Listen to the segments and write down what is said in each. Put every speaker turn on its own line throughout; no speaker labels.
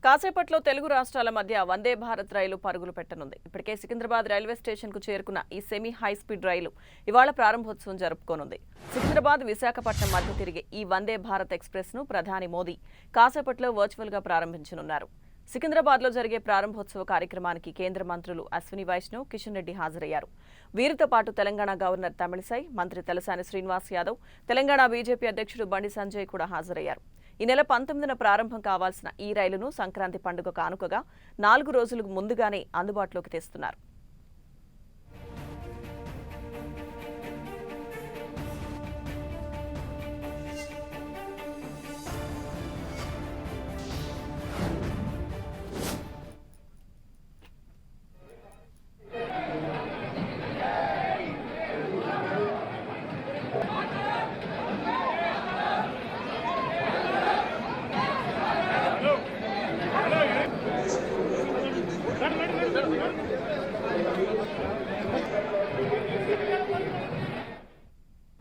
కాసేపట్లో తెలుగు రాష్ట్రాల మధ్య వందే భారత్ రైలు పరుగులు పెట్టనుంది. ఇప్పటికే సికింద్రాబాద్ రైల్వే స్టేషన్ కు చేరుకున్న ఈ సెమీ హై స్పీడ్ రైలు ఇవాళ ప్రారంభోత్సవం జరుపుకోనుంది. సికింద్రాబాద్ విశాఖపట్నం మధ్య తిరిగే ఈ వందే భారత్ ఎక్స్ప్రెస్ ను ప్రధాని మోదీ కాసేపట్లో వర్చువల్ గా ప్రారంభించనున్నారు. సికింద్రాబాద్ లో జరిగే ప్రారంభోత్సవ కార్యక్రమానికి కేంద్ర మంత్రులు అశ్విని వైష్ణవ్, కిషన్ రెడ్డి హాజరయ్యారు. వీరితో పాటు తెలంగాణ గవర్నర్ తమిళిసై, మంత్రి తలసాని శ్రీనివాస్ యాదవ్, తెలంగాణ బీజేపీ అధ్యక్షుడు బండి సంజయ్ కూడా హాజరయ్యారు. ఈ నెల 19న ప్రారంభం కావాల్సిన ఈ రైలును సంక్రాంతి పండుగ కానుకగా 4 రోజులకు ముందుగానే అందుబాటులోకి తెస్తున్నారు.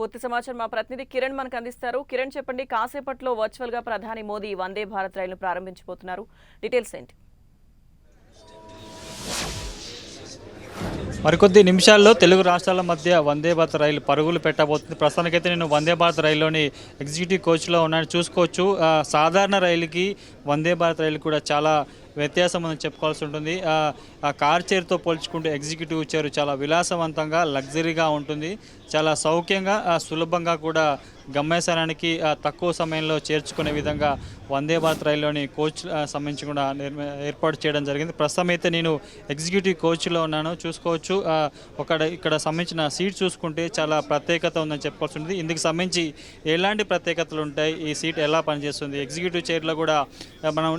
పూర్తి సమాచారం మా ప్రతినిధి కిరణ్ మనకు అందిస్తారు. కిరణ్, చెప్పండి, కాసేపట్లో వర్చువల్ గా ప్రధాని మోదీ వందే భారత్ రైలును ప్రారంభించబోతున్నారు. డీటెయిల్స్ ఏంటి?
మరికొద్ది నిమిషాల్లో తెలుగు రాష్ట్రాల మధ్య వందే భారత్ రైలు పరుగులు పెట్టబోతుంది. ప్రస్తుతానికైతే నేను వందే భారత్ రైలులోని ఎగ్జిక్యూటివ్ కోచ్లో ఉన్నాను. చూసుకోవచ్చు, సాధారణ రైలుకి వందే భారత్ రైలు కూడా చాలా వ్యత్యాసం అని చెప్పుకోవాల్సి ఉంటుంది. కార్ చైర్తో పోల్చుకుంటే ఎగ్జిక్యూటివ్ చైర్ చాలా విలాసవంతంగా, లగ్జరీగా ఉంటుంది. చాలా సౌఖ్యంగా, సులభంగా కూడా గమ్యస్థానానికి తక్కువ సమయంలో చేర్చుకునే విధంగా వందే భారత్ రైల్లోని కోచ్ సంబంధించి కూడా ఏర్పాటు చేయడం జరిగింది. ప్రస్తుతం అయితే నేను ఎగ్జిక్యూటివ్ కోచ్లో ఉన్నాను. చూసుకోవచ్చు, ఇక్కడ సంబంధించిన సీట్ చూసుకుంటే చాలా ప్రత్యేకత ఉందని చెప్పుకోవాల్సి ఉంటుంది. ఇందుకు సంబంధించి ఎలాంటి ప్రత్యేకతలు ఉంటాయి, ఈ సీట్ ఎలా పనిచేస్తుంది, ఎగ్జిక్యూటివ్ చైర్లో కూడా మనం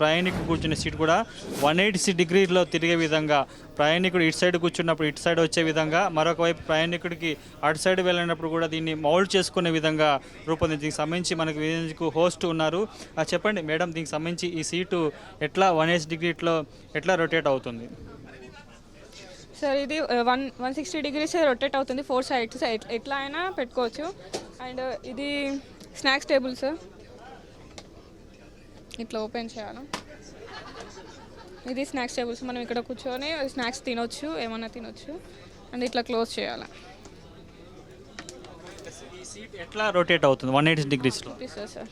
ప్రయాణికుడు కూర్చునే సీట్ కూడా 180 డిగ్రీలో తిరిగే విధంగా, ప్రయాణికుడు ఇటు సైడ్ కూర్చున్నప్పుడు ఇటు సైడ్ వచ్చే విధంగా, మరొక వైపు ప్రయాణికుడికి అటు సైడ్ వెళ్ళినప్పుడు కూడా దీన్ని మౌల్డ్ చేసుకునే విధంగా రూపొందించి దీనికి సంబంధించి మనకు హోస్ట్ ఉన్నారు. చెప్పండి మేడం, దీనికి సంబంధించి ఈ సీటు ఎట్లా 180 డిగ్రీలో ఎట్లా రొటేట్ అవుతుంది?
సార్, ఇది 160 డిగ్రీస్ రొటేట్ అవుతుంది. 4 సైడ్స్ ఎట్లా అయినా పెట్టుకోవచ్చు. అండ్ ఇది స్నాక్స్ టేబుల్ సార్, ఇట్లా ఓపెన్ చేయాలి. ఇది స్నాక్స్ టేబుల్స్, మనం ఇక్కడ కూర్చొని స్నాక్స్ తినొచ్చు, ఏమన్నా తినొచ్చు. అండ్ ఇట్లా క్లోజ్ చేయాలి.
ఈ సీట్ ఎట్లా రొటేట్ అవుతుంది 180 డిగ్రీస్లో?
సార్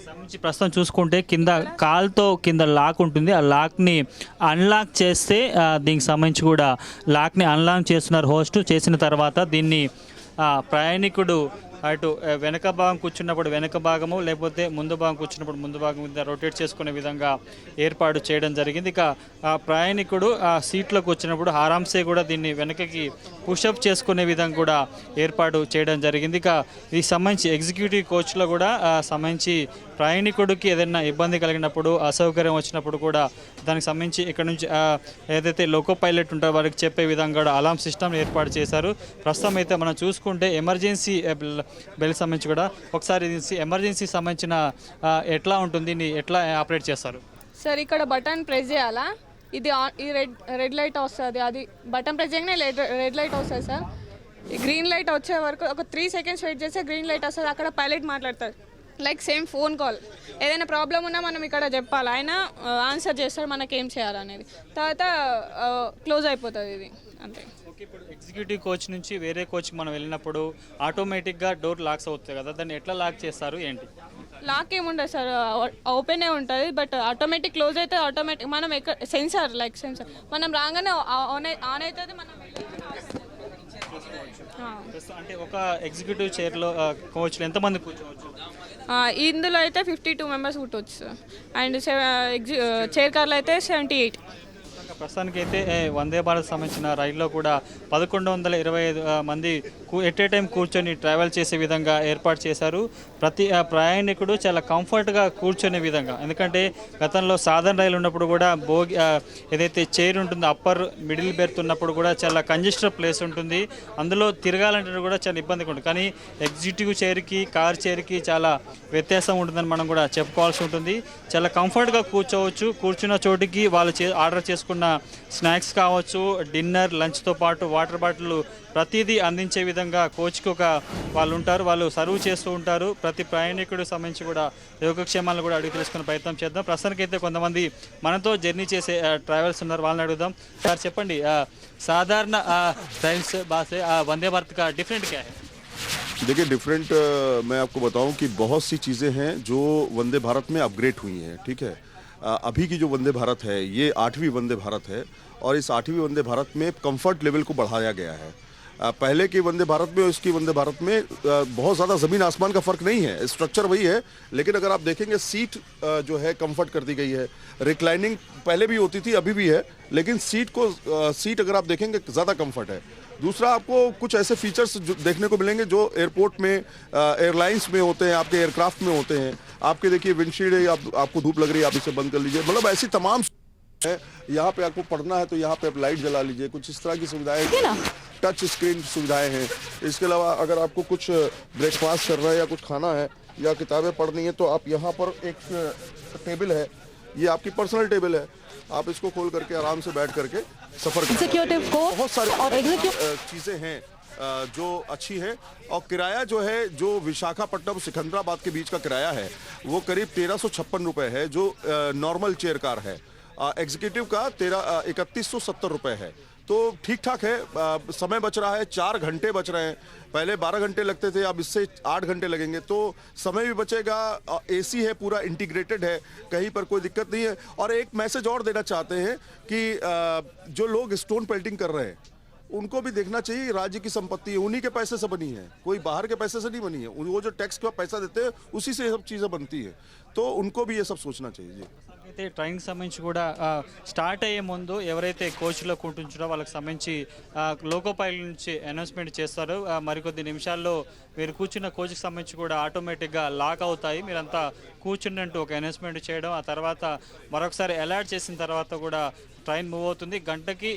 సంబంధించి ప్రస్తుతం చూసుకుంటే కింద కాల్తో కింద లాక్ ఉంటుంది. ఆ లాక్ని అన్లాక్ చేస్తే దీనికి సంబంధించి కూడా లాక్ని అన్లాక్ చేస్తున్నారు హోస్ట్. చేసిన తర్వాత దీన్ని ప్రయాణికుడు అటు వెనక భాగం కూర్చున్నప్పుడు వెనక భాగము, లేకపోతే ముందు భాగం కూర్చున్నప్పుడు ముందు భాగం మీద రొటేట్ చేసుకునే విధంగా ఏర్పాటు చేయడం జరిగింది. ఇక ప్రయాణికుడు ఆ సీట్లోకి వచ్చినప్పుడు ఆరామ్సే కూడా దీన్ని వెనకకి పుషప్ చేసుకునే విధంగా కూడా ఏర్పాటు చేయడం జరిగింది. ఇక ఈ సంబంధించి ఎగ్జిక్యూటివ్ కోచ్లో కూడా సంబంధించి ప్రయాణికుడికి ఏదైనా ఇబ్బంది కలిగినప్పుడు, అసౌకర్యం వచ్చినప్పుడు కూడా దానికి సంబంధించి ఇక్కడ నుంచి ఏదైతే లోకో పైలట్ ఉంటారో వారికి చెప్పే విధంగా కూడా అలారం సిస్టమ్ ఏర్పాటు చేశారు. ప్రస్తుతం అయితే మనం చూసుకుంటే ఎమర్జెన్సీ బెల్ సంబంధించి కూడా ఒకసారి ఎమర్జెన్సీ సంబంధించిన ఎట్లా ఉంటుంది, ఎట్లా ఆపరేట్ చేస్తారు?
సార్, ఇక్కడ బటన్ ప్రెస్ చేయాలా, ఇది ఈ రెడ్ లైట్ వస్తుంది. అది బటన్ ప్రెస్ చేయగానే రెడ్ లైట్ వస్తుంది సార్. ఈ గ్రీన్ లైట్ వచ్చే వరకు ఒక 3 సెకండ్స్ వెయిట్ చేస్తే గ్రీన్ లైట్ వస్తుంది. అక్కడ పైలట్ మాట్లాడతారు, లైక్ సేమ్ ఫోన్ కాల్. ఏదైనా ప్రాబ్లం ఉన్నా మనం ఇక్కడ చెప్పాలి, ఆయన ఆన్సర్ చేస్తాడు మనకి ఏం చేయాలనేది. తర్వాత క్లోజ్ అయిపోతుంది ఇది, అంతే.
ఓకే, ఇప్పుడు ఎగ్జిక్యూటివ్ కోచ్ నుంచి వేరే కోచ్కి మనం వెళ్ళినప్పుడు ఆటోమేటిక్గా డోర్ లాక్స్ అవుతాయి కదా, దాన్ని ఎట్లా లాక్ చేస్తారు ఏంటి?
లాక్ ఏముండదు సార్, ఓపెనే ఉంటుంది. బట్ ఆటోమేటిక్ క్లోజ్ అవుతుంది. ఆటోమేటిక్ మనం ఎక్కడ సెన్సార్ మనం రాగానే ఆన్ అవుతుంది. మనం
అంటే ఒక ఎగ్జిక్యూటివ్ చైర్లో కోచ్లు ఎంతమంది కూర్చోవచ్చు?
ఇందులో అయితే 52 మెంబర్స్ కూర్చోవచ్చు సార్. అండ్ చైర్ కార్లో అయితే 78.
ప్రస్తుతానికి అయితే వందే భారత్ సంబంధించిన రైల్లో కూడా 1125 మంది ఎట్ ఏ టైం కూర్చొని ట్రావెల్ చేసే విధంగా ఏర్పాటు చేశారు. ప్రతి ప్రయాణికుడు చాలా కంఫర్ట్గా కూర్చునే విధంగా, ఎందుకంటే గతంలో సాధారణ రైలు ఉన్నప్పుడు కూడా ఏదైతే చైర్ ఉంటుందో అప్పర్ మిడిల్ బెర్త్ ఉన్నప్పుడు కూడా చాలా కంజెస్టెడ్ ప్లేస్ ఉంటుంది, అందులో తిరగాలంటే కూడా చాలా ఇబ్బందిగా ఉంటుంది. కానీ ఎగ్జిక్యూటివ్ చైర్కి, కార్ చైర్కి చాలా వ్యత్యాసం ఉంటుందని మనం కూడా చెప్పుకోవాల్సి ఉంటుంది. చాలా కంఫర్ట్గా కూర్చోవచ్చు. కూర్చున్న చోటికి వాళ్ళు ఆర్డర్ చేసుకున్న సంబంధించిన స్నాక్స్ కావచ్చు, డిన్నర్, లంచ్తో పాటు వాటర్ బాటిల్ ప్రతిదీ అందించే విధంగా కోచ్కి ఒక వాళ్ళు ఉంటారు, వాళ్ళు సర్వ్ చేస్తూ ఉంటారు. ప్రతి ప్రయాణికుడికి సంబంధించి కూడా యోగక్షేమాలను కూడా అడిగి తెలుసుకునే ప్రయత్నం చేద్దాం. ప్రస్తుతానికైతే కొంతమంది మనతో జర్నీ చేసే ట్రావెల్స్ ఉన్నారు, వాళ్ళని అడుగుదాం. సార్ చెప్పండి, సాధారణ ट्रेन से बात है वंदे भारत का डिफरेंट क्या है?
देखिए डिफरेंट मैं आपको बताऊं कि बहुत सी चीज़ें हैं जो वंदे भारत में अपग्रेड हुई हैं, ठीक है। अभी की जो वंदे भारत है ये 8वीं वंदे भारत है और इस 8वीं वंदे भारत में कंफर्ट लेवल को बढ़ाया गया है। पहले के वंदे भारत में और इसकी वंदे भारत में बहुत ज़्यादा ज़मीन आसमान का फ़र्क नहीं है, स्ट्रक्चर वही है, लेकिन अगर आप देखेंगे सीट जो है कंफर्ट कर दी गई है। रिक्लाइनिंग पहले भी होती थी, अभी भी है, लेकिन सीट अगर आप देखेंगे ज़्यादा कंफर्ट है। दूसरा, आपको कुछ ऐसे फीचर्स देखने को मिलेंगे जो एयरपोर्ट में एयरलाइंस में होते हैं, आपके एयरक्राफ्ट में होते हैं। आपके देखिए विंडशील्ड है, आपको धूप लग रही है, आप इसे बंद कर लीजिए, मतलब ऐसी तमाम है। यहाँ पे आपको पढ़ना है तो यहाँ पे आप लाइट जला लीजिए, कुछ इस तरह की सुविधाएं, टच स्क्रीन सुविधाएं हैं। इसके अलावा अगर आपको कुछ ब्रेकफास्ट करना है या कुछ खाना है या किताबें पढ़नी है तो आप यहाँ पर एक टेबल है, ये आपकी पर्सनल टेबल है, आप इसको खोल करके आराम से बैठ करके सफर कर
एग्जीक्यूटिव को
बहुत सारी
और
चीजें हैं जो अच्छी है। और किराया जो है, जो विशाखापट्टनम सिकंदराबाद के बीच का किराया है वो करीब 1356 रुपए है, जो नॉर्मल चेयर कार है। एग्जीक्यूटिव का 3170 रुपए है, तो ठीक ठाक है। समय बच रहा है, 4 घंटे बच रहे हैं, पहले 12 घंटे लगते थे, अब इससे 8 घंटे लगेंगे, तो समय भी बचेगा। एसी है, पूरा इंटीग्रेटेड है, कहीं पर कोई दिक्कत नहीं है। और एक मैसेज और देना चाहते हैं कि जो लोग स्टोन पेल्टिंग कर रहे हैं उनको भी देखना चाहिए, राज्य की संपत्ति है, उन्हीं के पैसे से बनी है, कोई बाहर के पैसे से नहीं बनी है। वो जो टैक्स का पैसा देते हैं उसी से सब चीज़ें बनती है, तो उनको भी ये सब सोचना चाहिए जी।
అయితే ట్రైన్కి సంబంధించి కూడా స్టార్ట్ అయ్యే ముందు ఎవరైతే కోచ్లో కూర్చుంటారో వాళ్ళకి సంబంధించి లోకో పైలట్ నుంచి అనౌన్స్మెంట్ చేస్తారు. మరికొద్ది నిమిషాల్లో మీరు కూర్చున్న కోచ్కి సంబంధించి కూడా ఆటోమేటిక్గా లాక్ అవుతాయి. మీరంతా కూర్చున్నట్టు ఒక అనౌన్స్మెంట్ చేయడం, ఆ తర్వాత మరొకసారి అలర్ట్ చేసిన తర్వాత కూడా ట్రైన్ మూవ్ అవుతుంది. గంటకి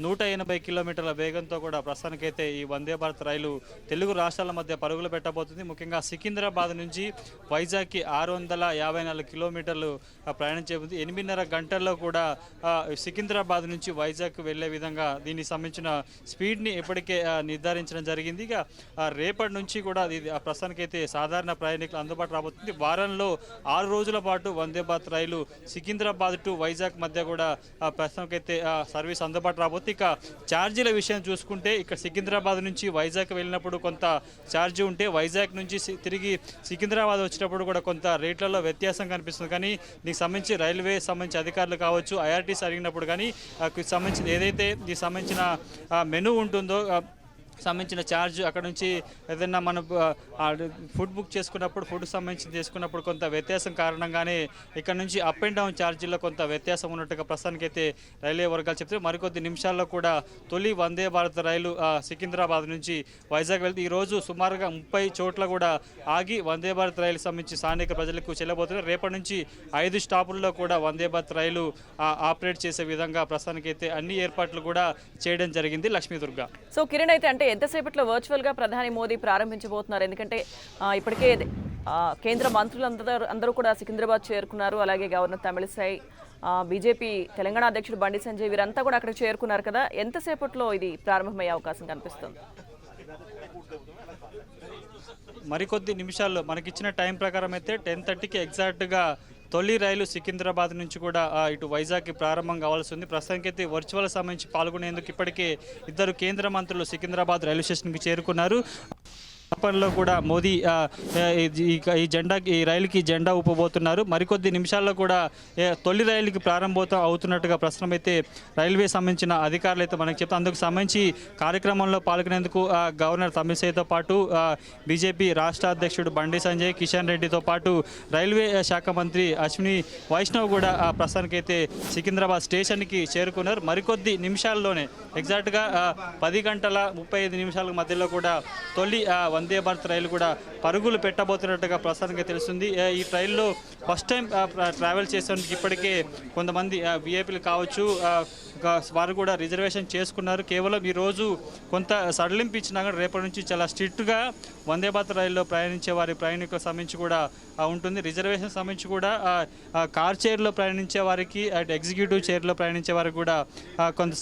180 కిలోమీటర్ల వేగంతో కూడా ప్రస్తుతానికైతే ఈ వందే భారత్ రైలు తెలుగు రాష్ట్రాల మధ్య పరుగులు పెట్టబోతుంది. ముఖ్యంగా సికింద్రాబాద్ నుంచి వైజాగ్కి 654 కిలోమీటర్లు ప్రయాణం చేయబోతుంది. 8.5 గంటల్లో కూడా సికింద్రాబాద్ నుంచి వైజాగ్కి వెళ్ళే విధంగా దీనికి సంబంధించిన స్పీడ్ని ఇప్పటికే నిర్ధారించడం జరిగింది. ఇక రేపటి నుంచి కూడా ఇది ప్రస్తుతానికైతే సాధారణ ప్రయాణికులు అందుబాటు రాబోతుంది. వారంలో 6 రోజుల పాటు వందే భారత్ రైలు సికింద్రాబాద్ టు వైజాగ్ మధ్య కూడా ప్రస్తుతానికైతే సర్వీస్ అందుబాటు రాబోతుంది. ఇక ఛార్జీల విషయం చూసుకుంటే ఇక్కడ సికింద్రాబాద్ నుంచి వైజాగ్ వెళ్ళినప్పుడు కొంత ఛార్జీ ఉంటే, వైజాగ్ నుంచి తిరిగి సికింద్రాబాద్ వచ్చినప్పుడు కూడా కొంత రేట్లలో వ్యత్యాసం కనిపిస్తుంది. కానీ దీనికి సంబంధించి రైల్వే సంబంధించి అధికారులు కావచ్చు, ఐఆర్టీసీ అడిగినప్పుడు కానీ సంబంధించిన ఏదైతే దీనికి సంబంధించిన మెనూ ఉంటుందో సంబంధించిన ఛార్జ్ అక్కడ నుంచి ఏదైనా మనం ఫుడ్ బుక్ చేసుకున్నప్పుడు ఫుడ్కి సంబంధించి తీసుకున్నప్పుడు కొంత వ్యత్యాసం కారణంగానే ఇక్కడ నుంచి అప్ అండ్ డౌన్ ఛార్జీల్లో కొంత వ్యత్యాసం ఉన్నట్టుగా ప్రస్తుతానికైతే రైల్వే వర్గాలు చెప్తారు. మరికొద్ది నిమిషాల్లో కూడా తొలి వందే భారత్ రైలు సికింద్రాబాద్ నుంచి వైజాగ్ వెళ్తే ఈరోజు సుమారుగా 30 చోట్ల కూడా ఆగి వందే భారత్ రైలు సంబంధించి స్థానిక ప్రజలకు చెల్లబోతున్నారు. రేపటి నుంచి 5 స్టాపుల్లో కూడా వందే భారత్ రైలు ఆపరేట్ చేసే విధంగా ప్రస్తుతానికైతే అన్ని ఏర్పాట్లు కూడా చేయడం జరిగింది. లక్ష్మీదుర్గ.
సో కిరణ్, అయితే అంటే ఎంతసేపట్లో వర్చువల్గా ప్రధాని మోదీ ప్రారంభించబోతున్నారు? ఎందుకంటే ఇప్పటికే కేంద్ర మంత్రులందరూ కూడా సికింద్రాబాద్ చేరుకున్నారు. అలాగే గవర్నర్ తమిళిసై, బీజేపీ తెలంగాణ అధ్యక్షుడు బండి సంజయ్ వీరంతా కూడా అక్కడికి చేరుకున్నారు కదా. ఎంతసేపట్లో ఇది ప్రారంభమయ్యే అవకాశం కనిపిస్తుంది?
మరికొద్ది నిమిషాల్లో మనకిచ్చిన టైం ప్రకారం అయితే 10:30కి ఎగ్జాక్ట్గా తొలి రైలు సికింద్రాబాద్ నుంచి కూడా ఇటు వైజాగ్కి ప్రారంభం కావాల్సి ఉంది. ప్రస్తుతానికైతే వర్చువల్ సంబంధించి పాల్గొనేందుకు ఇప్పటికే 2 కేంద్ర మంత్రులు సికింద్రాబాద్ రైల్వే స్టేషన్కి చేరుకున్నారు. పనిలో కూడా మోదీ ఈ రైలుకి జెండా ఊపబోతున్నారు. మరికొద్ది నిమిషాల్లో కూడా తొలి రైలుకి ప్రారంభం అవుతున్నట్టుగా ప్రస్తుతం అయితే రైల్వే సంబంధించిన అధికారులు అయితే మనకు చెప్తారు. అందుకు సంబంధించి కార్యక్రమంలో పాల్గొనేందుకు గవర్నర్ తమిళిసైతో పాటు బీజేపీ రాష్ట్ర అధ్యక్షుడు బండి సంజయ్, కిషన్ రెడ్డితో పాటు రైల్వే శాఖ మంత్రి అశ్విని వైష్ణవ్ కూడా ప్రస్తుతానికైతే సికింద్రాబాద్ స్టేషన్కి చేరుకున్నారు. మరికొద్ది నిమిషాల్లోనే ఎగ్జాక్ట్గా 10 గంటల 35 నిమిషాల మధ్యలో కూడా తొలి వందే భారత్ రైలు కూడా పరుగులు పెట్టబోతున్నట్టుగా ప్రస్తుతానికి తెలుస్తుంది. ఈ ట్రైల్లో ఫస్ట్ టైం ట్రావెల్ చేసేందుకు ఇప్పటికే కొంతమంది విఐపీలు కావచ్చు వారు కూడా రిజర్వేషన్ చేసుకున్నారు. కేవలం ఈరోజు కొంత సడలింపు ఇచ్చినా కూడా రేపటి నుంచి చాలా స్ట్రిక్ట్గా వందే భారత్ రైల్లో ప్రయాణించే వారి ప్రయాణికుల సంబంధించి కూడా ఉంటుంది. రిజర్వేషన్ సంబంధించి కూడా కార్ చైర్లో ప్రయాణించే వారికి అటు ఎగ్జిక్యూటివ్ చైర్లో ప్రయాణించే వారికి కూడా కొంత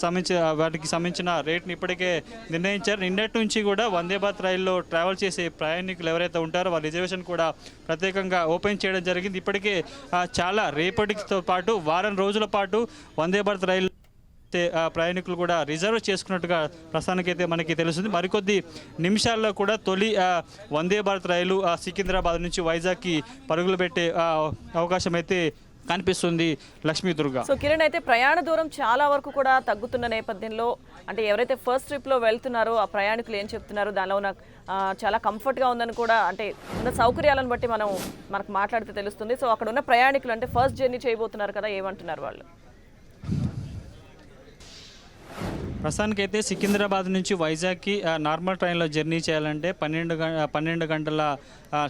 వాటికి సంబంధించిన రేట్ని ఇప్పటికే నిర్ణయించారు. నిన్నటి నుంచి కూడా వందే భారత్ రైల్లో ట్రావెల్ చేసే ప్రయాణికులు ఎవరైతే ఉంటారో వారి రిజర్వేషన్ కూడా ప్రత్యేకంగా ఓపెన్ చేయడం జరిగింది. ఇప్పటికే చాలా రేపటితో పాటు వారం రోజుల పాటు వందే భారత్ రైలు ప్రయాణికులు కూడా రిజర్వ్ చేసుకున్నట్టుగా ప్రస్తుతానికైతే మనకి తెలుస్తుంది. మరికొద్ది నిమిషాల్లో కూడా తొలి వందే భారత్ రైలు సికింద్రాబాద్ నుంచి వైజాగ్కి పరుగులు పెట్టే అవకాశం అయితే కనిపిస్తుంది. లక్ష్మీ దుర్గా.
సో కిరణ్, అయితే ప్రయాణ దూరం చాలా వరకు కూడా తగ్గుతున్న నేపథ్యంలో అంటే ఎవరైతే ఫస్ట్ ట్రిప్లో వెళ్తున్నారో ఆ ప్రయాణికులు ఏం చెప్తున్నారు, దానిలో ఉన్న చాలా కంఫర్ట్గా ఉందని కూడా అంటే ఉన్న సౌకర్యాలను బట్టి మనకు మాట్లాడితే తెలుస్తుంది. సో అక్కడ ఉన్న ప్రయాణికులు అంటే ఫస్ట్ జర్నీ చేయబోతున్నారు కదా, ఏమంటున్నారు వాళ్ళు?
ప్రస్తుతానికైతే సికింద్రాబాద్ నుంచి వైజాగ్కి నార్మల్ ట్రైన్లో జర్నీ చేయాలంటే 12 గంటల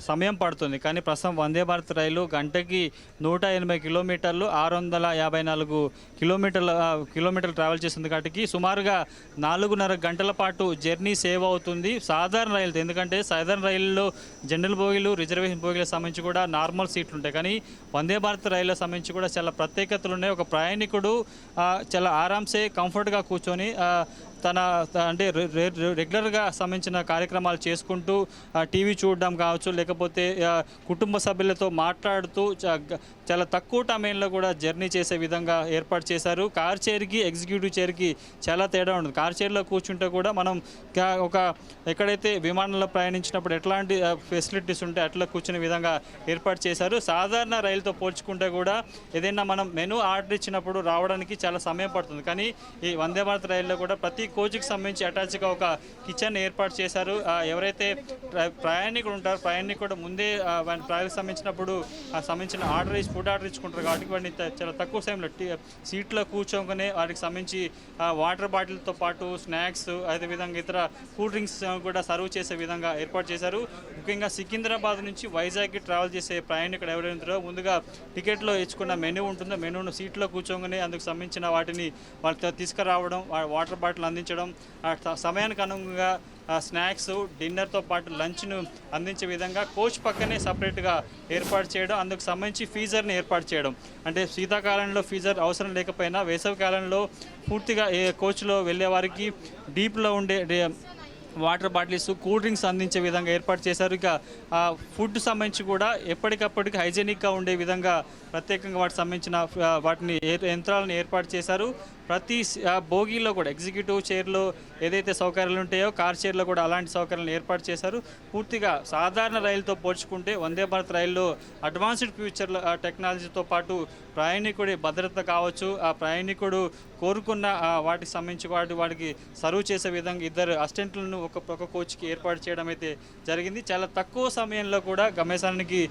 సమయం పడుతుంది. కానీ ప్రస్తుతం వందే భారత్ రైలు గంటకి 180 కిలోమీటర్లు 654 కిలోమీటర్లు ట్రావెల్ చేస్తుంది. కాబట్టి సుమారుగా 4.5 గంటల పాటు జర్నీ సేవ్ అవుతుంది సాధారణ రైలు. ఎందుకంటే సాధారణ రైల్లో జనరల్ బోగీలు రిజర్వేషన్ బోగీలకు సంబంధించి కూడా నార్మల్ సీట్లు ఉంటాయి. కానీ వందే భారత్ రైలుకు సంబంధించి కూడా చాలా ప్రత్యేకతలు ఉన్నాయి. ఒక ప్రయాణికుడు చాలా ఆరాంసే కంఫర్ట్గా కూర్చొని తన అంటే రెగ్యులర్గా సంబంధించిన కార్యక్రమాలు చేసుకుంటూ టీవీ చూడడం కావచ్చు, లేకపోతే కుటుంబ సభ్యులతో మాట్లాడుతూ చాలా తక్కువ సమయంలో కూడా జర్నీ చేసే విధంగా ఏర్పాటు చేశారు. కార్ చైర్కి ఎగ్జిక్యూటివ్ చైర్కి చాలా తేడా ఉంటుంది. కార్ చైర్లో కూర్చుంటే కూడా మనం ఒక ఎక్కడైతే విమానంలో ప్రయాణించినప్పుడు ఎట్లాంటి ఫెసిలిటీస్ ఉంటే అట్లా కూర్చునే విధంగా ఏర్పాటు చేశారు. సాధారణ రైలుతో పోల్చుకుంటే కూడా ఏదైనా మనం మెనూ ఆర్డర్ ఇచ్చినప్పుడు రావడానికి చాలా సమయం పడుతుంది. కానీ ఈ వందే భారత్ రైల్లో కూడా ప్రతి కోచ్కి సంబంధించి అటాచ్గా ఒక కిచెన్ ఏర్పాటు చేశారు. ఎవరైతే ప్రయాణికుడు ఉంటారో ప్రయాణికుడు ముందే ట్రావెల్కి సంబంధించినప్పుడు సంబంధించిన ఫుడ్ ఆర్డర్ ఇచ్చుకుంటారు. కాబట్టి వాటిని చాలా తక్కువ సమయంలో సీట్లో కూర్చోగానే వాటికి సంబంధించి వాటర్ బాటిల్తో పాటు స్నాక్స్, అదేవిధంగా ఇతర కూల్ డ్రింక్స్ కూడా సర్వ్ చేసే విధంగా ఏర్పాటు చేశారు. ముఖ్యంగా సికింద్రాబాద్ నుంచి వైజాగ్కి ట్రావెల్ చేసే ప్రయాణికుడు ఎవరైనా ముందుగా టికెట్లో ఇచ్చుకున్న మెనూ ఉంటుందో మెనూను సీట్లో కూర్చోగానే అందుకు సంబంధించిన వాటిని వాళ్ళతో తీసుకురావడం, వాటర్ బాటిల్ అందించడం, సమయానికి అనుగుణంగా స్నాక్స్ డిన్నర్తో పాటు లంచ్ను అందించే విధంగా కోచ్ పక్కనే సపరేట్గా ఏర్పాటు చేయడం, అందుకు సంబంధించి ఫీజర్ని ఏర్పాటు చేయడం. అంటే శీతాకాలంలో ఫీజర్ అవసరం లేకపోయినా వేసవి కాలంలో పూర్తిగా కోచ్లో వెళ్ళే వారికి డీప్లో ఉండే వాటర్ బాటిల్స్, కూల్ డ్రింక్స్ అందించే విధంగా ఏర్పాటు చేశారు. ఇక ఫుడ్ సంబంధించి కూడా ఎప్పటికప్పటికి హైజీనిక్గా ఉండే విధంగా ప్రత్యేకంగా వాటికి సంబంధించిన వాటిని యంత్రాలను ఏర్పాటు చేశారు. ప్రతి బోగీలో కూడా ఎగ్జిక్యూటివ్ చైర్లో ఏదైతే సౌకర్యాలు ఉంటాయో కార్ చైర్లో కూడా అలాంటి సౌకర్యాలను ఏర్పాటు చేశారు. పూర్తిగా సాధారణ రైలుతో పోల్చుకుంటే వందే భారత్ రైల్లో అడ్వాన్స్డ్ ఫ్యూచర్ టెక్నాలజీతో పాటు ప్రయాణికుడి భద్రత కావచ్చు, ఆ ప్రయాణికుడు కోరుకున్న వాటికి సంబంధించి వాటికి సర్వ్ చేసే విధంగా 2 అసిస్టెంట్లను ఒక కోచ్కి ఏర్పాటు చేయడం అయితే జరిగింది. చాలా తక్కువ సమయంలో కూడా గమ్యస్థానానికి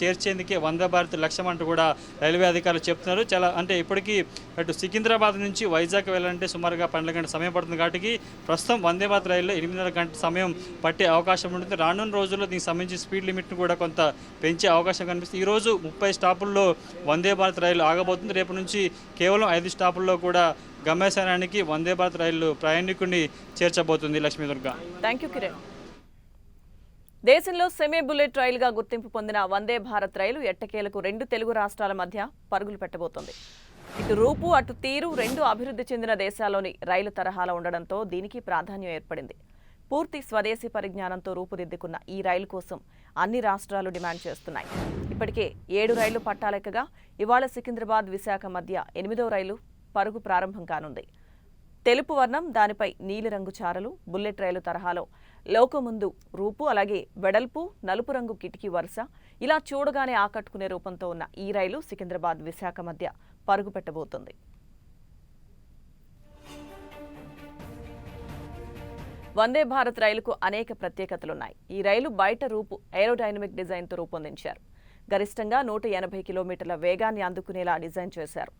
చేర్చేందుకే వందే భారత్ లక్ష్యం అంటూ కూడా రైల్వే అధికారులు చెప్తున్నారు. చాలా అంటే ఇప్పటికీ అటు సికింద్రాబాద్ నుంచి వైజాగ్ వెళ్ళాలంటే సుమారుగా 12 గంటల సమయం పడుతుంది. కాబట్టి ప్రస్తుతం వందే భారత్ రైల్లో 8.5 గంటల సమయం పట్టే అవకాశం ఉంటుంది. రానున్న రోజుల్లో దీనికి సంబంధించి స్పీడ్ లిమిట్ను కూడా కొంత పెంచే అవకాశం కనిపిస్తుంది. ఈరోజు 30 స్టాపుల్లో వందే భారత్ రైలు ఆగబోతుంది. రేపు నుంచి కేవలం 5 స్టాపుల్లో కూడా గమ్యస్థానానికి వందే భారత్ రైలు ప్రయాణికుడిని చేర్చబోతుంది. లక్ష్మీ దుర్గా.
Thank you Kiran. దేశంలో సెమీ బుల్లెట్ రైలుగా గుర్తింపు పొందిన వందే భారత్ రైలు ఎట్టకేలకు 2 తెలుగు రాష్ట్రాల మధ్య పరుగులు పెట్టబోతోంది. ఇటు రూపు అటు తీరు 2 అభివృద్ధి చెందిన దేశాల్లోని రైలు తరహాలో ఉండడంతో దీనికి ప్రాధాన్యం ఏర్పడింది. పూర్తి స్వదేశీ పరిజ్ఞానంతో రూపుదిద్దుకున్న ఈ రైలు కోసం అన్ని రాష్ట్రాలు డిమాండ్ చేస్తున్నాయి. ఇప్పటికే 7 రైళ్లు పట్టాలెక్కగా ఇవాళ సికింద్రాబాద్ విశాఖ మధ్య 8వ రైలు పరుగు ప్రారంభం కానుంది. తెలుపు వర్ణం, దానిపై నీలిరంగు చారలు, బుల్లెట్ రైలు తరహాలో లోకో ముందు రూపు, అలాగే వెడల్పు నలుపు రంగు కిటికీ వరుస, ఇలా చూడగానే ఆకట్టుకునే రూపంతో ఉన్న ఈ రైలు సికింద్రాబాద్ విశాఖ మధ్య పరుగు పెట్టబోతోంది. వందే భారత్ రైలుకు అనేక ప్రత్యేకతలున్నాయి. ఈ రైలు బయట రూపు ఏరోడైనమిక్ డిజైన్తో రూపొందించారు. గరిష్టంగా 180 కిలోమీటర్ల వేగాన్ని అందుకునేలా డిజైన్ చేశారు.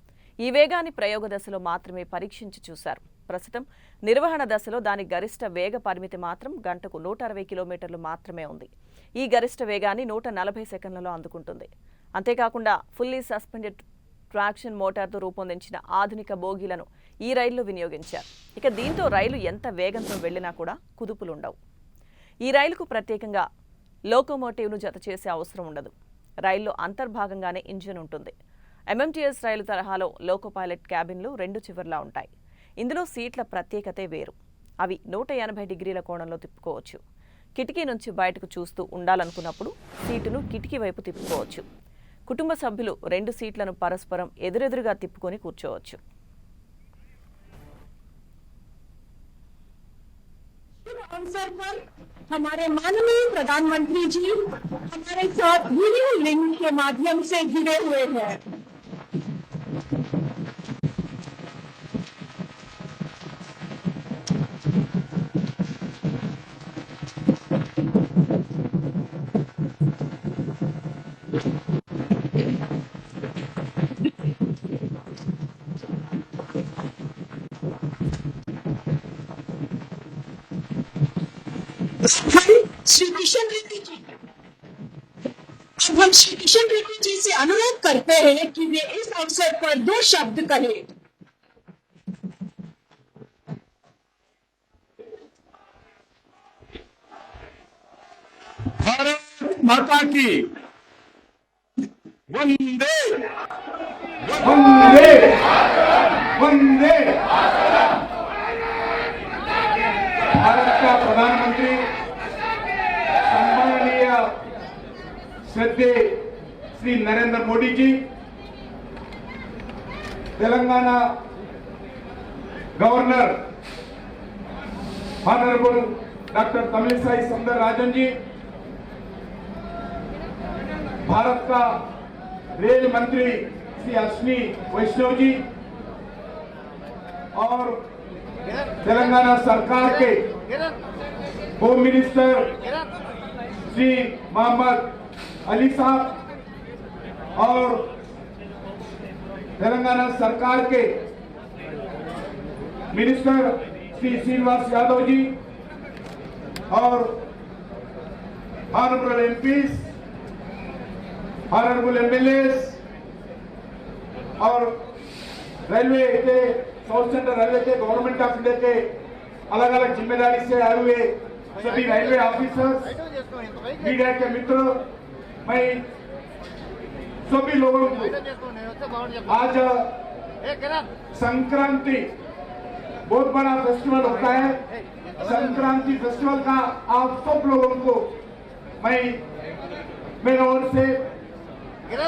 ఈ వేగాన్ని ప్రయోగ దశలో మాత్రమే పరీక్షించి చూశారు. ప్రస్తుతం నిర్వహణ దశలో దాని గరిష్ట వేగ పరిమితి మాత్రం గంటకు 160 కిలోమీటర్లు మాత్రమే ఉంది. ఈ గరిష్ట వేగాన్ని 140 సెకన్లలో అందుకుంటుంది. అంతేకాకుండా ఫుల్లీ సస్పెండెడ్ ట్రాక్షన్ మోటార్తో రూపొందించిన ఆధునిక బోగీలను ఈ రైల్లో వినియోగించారు. ఇక దీంతో రైలు ఎంత వేగంతో వెళ్లినా కూడా కుదుపులుండవు. ఈ రైలుకు ప్రత్యేకంగా లోకోమోటివ్ను జత చేసే అవసరం ఉండదు. రైల్లో అంతర్భాగంగానే ఇంజిన్ ఉంటుంది. ఎంఎంటీఎస్ రైలు తరహాలో లోకో పైలట్ క్యాబిన్లు 2 చివర్లా ఉంటాయి. ఇందులో సీట్ల ప్రత్యేకతే వేరు. అవి 180 డిగ్రీల కోణంలో తిప్పుకోవచ్చు. కిటికీ నుంచి బయటకు చూస్తూ ఉండాలనుకున్నప్పుడు సీటును కిటికీ వైపు తిప్పుకోవచ్చు. కుటుంబ సభ్యులు 2 సీట్లను పరస్పరం ఎదురెదురుగా తిప్పుకొని కూర్చోవచ్చు.
अवसर पर हमारे माननीय प्रधानमंत्री जी हमारे साथ वीडियो लिंक के माध्यम से जुड़े हुए हैं। श्री किशन रेड्डी जी, अब हम श्री किशन रेड्डी जी से अनुरोध करते हैं कि वे इस अवसर पर 2 शब्द कहें।
भारत माता की वंदे वंदे वंदे। भारत का प्रधानमंत्री सम्माननीय श्रद्धेय Shri Narendra Modi ji, Telangana governor honourable doctor Tamilisai Soundararajan ji, Bharat का रेल मंत्री श्री अश्विनी वैष्णव जी और तेलंगाना सरकार के होम मिनिस्टर श्री मोहम्मद अली साहब और तेलंगाना सरकार के मिनिस्टर श्री श्रीनिवास यादव जी और ऑनरेबल एमपीज, ऑनरेबल एमएलएस और रेलवे के साउथ सेंट्रल रेलवे के गवर्नमेंट ऑफ इंडिया के अलग अलग जिम्मेदारी से आए हुए सभी रेलवे ऑफिसर्स, मीडिया के मित्रों, मैं सभी लोगों को आज संक्रांति बहुत बड़ा फेस्टिवल होता है। संक्रांति फेस्टिवल का आप सब लोगों को मैं मेरी ओर से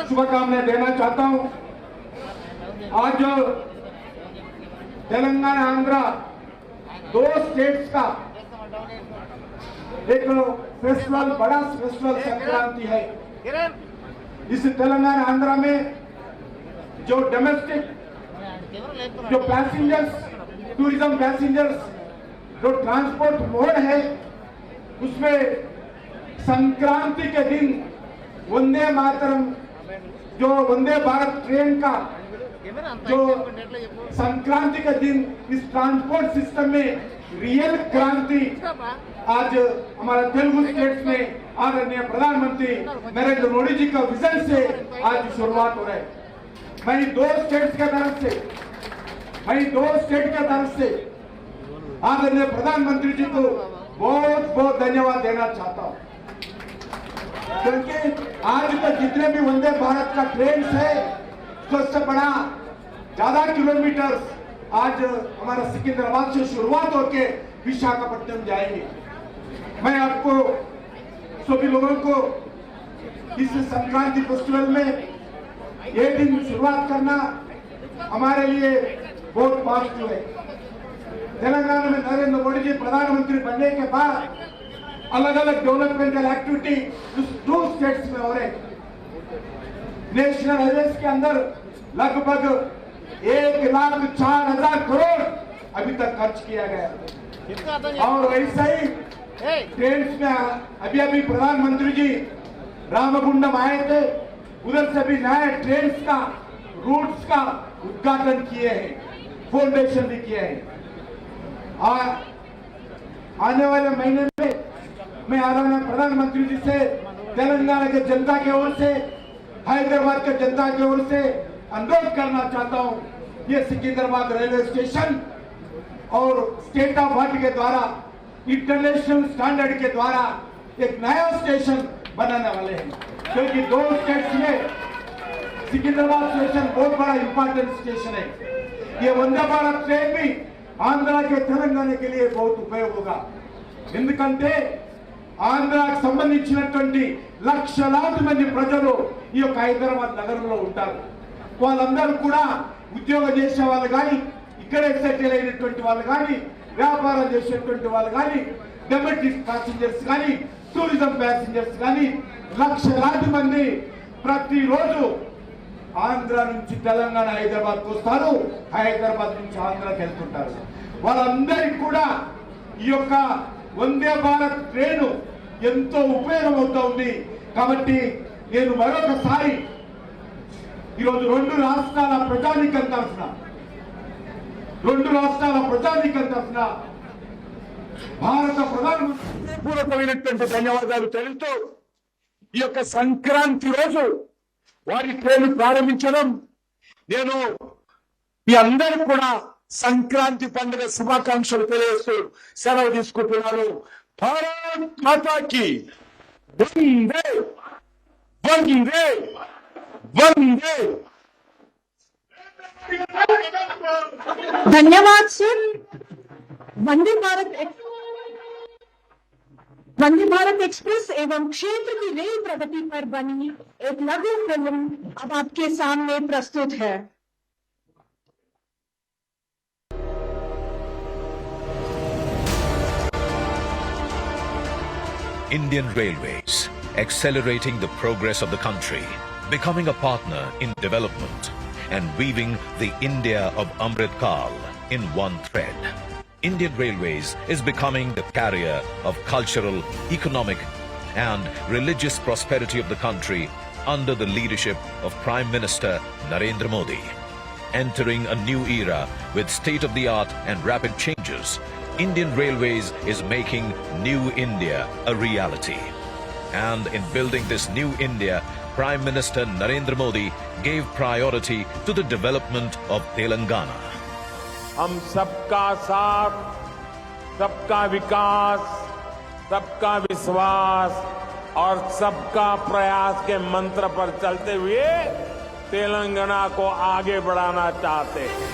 शुभकामनाएं देना चाहता हूं। आज तेलंगाना आंध्रा 2 स्टेट्स का एक फेस्टिवल, बड़ा फेस्टिवल संक्रांति है। इस तेलंगाना आंध्रा में जो डोमेस्टिक जो पैसेंजर्स, टूरिज्म पैसेंजर्स जो ट्रांसपोर्ट मोड है, उसमें संक्रांति के दिन वंदे मातरम जो वंदे भारत ट्रेन का जो संक्रांति के दिन इस ट्रांसपोर्ट सिस्टम में रियल क्रांति आज हमारा तेलुगु स्टेट्स में आदरणीय प्रधानमंत्री नरेंद्र मोदी जी का विजन से आज शुरुआत हो रहा है। मैं 2 स्टेट के तरफ से आदरणीय प्रधानमंत्री जी को बहुत बहुत धन्यवाद देना चाहता हूँ, क्योंकि आज तक जितने भी वंदे भारत का ट्रेन है सबसे बड़ा ज्यादा किलोमीटर आज हमारा सिकंदराबाद से शुरुआत होकर विशाखापट्टनम जाएंगे। मैं आपको सभी लोगों को इस संक्रांति फेस्टिवल में ये दिन शुरुआत करना हमारे लिए बहुत पॉजिटिव है। तेलंगाना में नरेंद्र मोदी जी प्रधानमंत्री बनने के बाद अलग अलग डेवलपमेंटल एक्टिविटी उस 2 स्टेट्स में हो रहे। नेशनल हाईवेज के अंदर लगभग 1,04,000 करोड़ अभी तक खर्च किया गया और वैसा ही ट्रेन में अभी प्रधानमंत्री जी रामगुंडम आए थे, उधर से भी नए ट्रेन का रूट्स का उद्घाटन किए हैं, फाउंडेशन भी किए हैं। आने वाले महीने में मैं आदरणीय प्रधानमंत्री जी से तेलंगाना के जनता की ओर से, हैदराबाद के जनता की ओर से अनुरोध करना चाहता हूं, ये सिकंदराबाद रेलवे स्टेशन और स्टेट ऑफ आर्ट के द्वारा, इंटरनेशनल स्टैंडर्ड के द्वारा एक नया स्टेशन बनाने वाले हैं, क्योंकि 2 स्टेट्स में सिकंदराबाद स्टेशन बहुत बड़ा इंपॉर्टेंट स्टेशन है। ये वंदे भारत ट्रेन भी आंध्रा के तेलंगाना के लिए बहुत उपयोग होगा, ఎందుకంటే ఆంధ్రాకు సంబంధించినటువంటి లక్షలాది మంది ప్రజలు ఈ యొక్క హైదరాబాద్ నగరంలో ఉంటారు. వాళ్ళందరూ కూడా ఉద్యోగం చేసే వాళ్ళు కానీ, ఇక్కడే సెటిల్ అయినటువంటి వాళ్ళు కానీ, వ్యాపారం చేసేటువంటి వాళ్ళు కానీ, డొమెస్టిక్ ప్యాసింజర్స్ కానీ, టూరిజం ప్యాసింజర్స్ కానీ లక్షలాది మంది ప్రతిరోజు ఆంధ్ర నుంచి తెలంగాణ హైదరాబాద్కు వస్తారు, హైదరాబాద్ నుంచి ఆంధ్రాకి వెళ్తుంటారు. వాళ్ళందరికీ కూడా ఈ యొక్క వందే భారత్ ట్రైన్ ఎంతో ఉపయోగం అవుతుంది. కాబట్టి నేను మరొకసారి ఈరోజు 2 రాష్ట్రాల ప్రజానీకం తరఫున భారత ప్రధానమంత్రి పూర్వకమైనటువంటి ధన్యవాదాలు తెలుస్తూ ఈ యొక్క సంక్రాంతి రోజు వారి ట్రైన్ ప్రారంభించడం, నేను మీ అందరూ కూడా సంక్రాంతి పండుగ శుభాకాంక్షలు తెలియజేస్తూ సెలవు తీసుకుంటున్నాను. భారత్ మాతాకి వందే వందే వందే.
धन्यवाद सर। वंदे भारत एक्सप्रेस एवं क्षेत्र की रेल प्रगति पर बनी एक लघु फिल्म अब आपके सामने प्रस्तुत है।
Indian Railways, accelerating the progress of the country, becoming a partner in development, and weaving the India of Amrit Kal in one thread. Indian Railways is becoming the carrier of cultural, economic, and religious prosperity of the country under the leadership of Prime Minister Narendra Modi. Entering a new era with state-of-the-art and rapid changes, Indian Railways is making New India a reality. And in building this new India, Prime Minister Narendra Modi gave priority to the development of Telangana.
हम सबका साथ, सबका विकास, सबका विश्वास और सबका प्रयास के मंत्र पर चलते हुए तेलंगाना को आगे बढ़ाना चाहते हैं.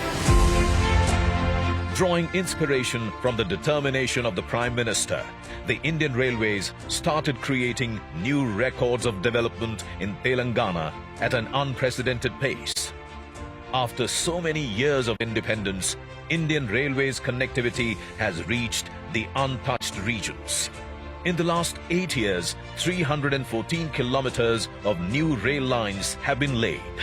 Drawing inspiration from the determination of the Prime Minister, the Indian Railways started creating new records of development in Telangana at an unprecedented pace. After so many years of independence, Indian Railways connectivity has reached the untouched regions. In the last 8 years, 314 kilometers of new rail lines have been laid.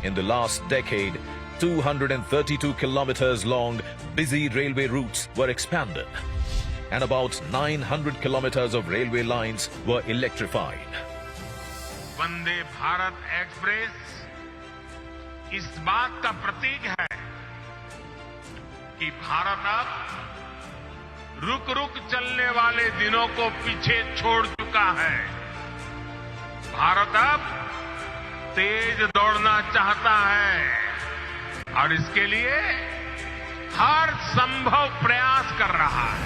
In the last decade, 232 kilometers long busy railway routes were expanded, and about 900 kilometers of railway lines were electrified.
Vande Bharat express इस बात का प्रतीक है कि भारत अब रुक रुक चलने वाले दिनों को पीछे छोड़ चुका है. भारत अब तेज दौड़ना चाहता है और इसके लिए हर संभव प्रयास कर रहा है.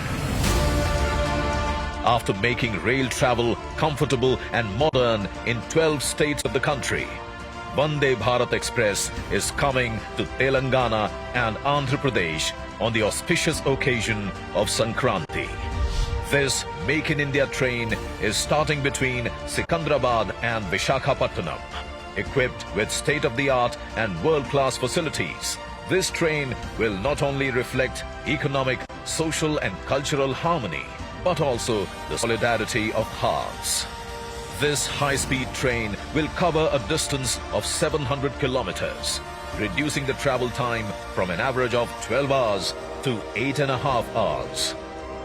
After making rail travel comfortable and modern in 12 states of the country, Vande Bharat Express is coming to Telangana and Andhra Pradesh on the auspicious occasion of Sankranti. This Make in India train is starting between Sikandrabad and Visakhapatnam. Equipped with state-of-the-art and world-class facilities, this train will not only reflect economic, social and cultural harmony, but also the solidarity of hearts. This high-speed train will cover a distance of 700 kilometers, reducing the travel time from an average of 12 hours to 8.5 hours.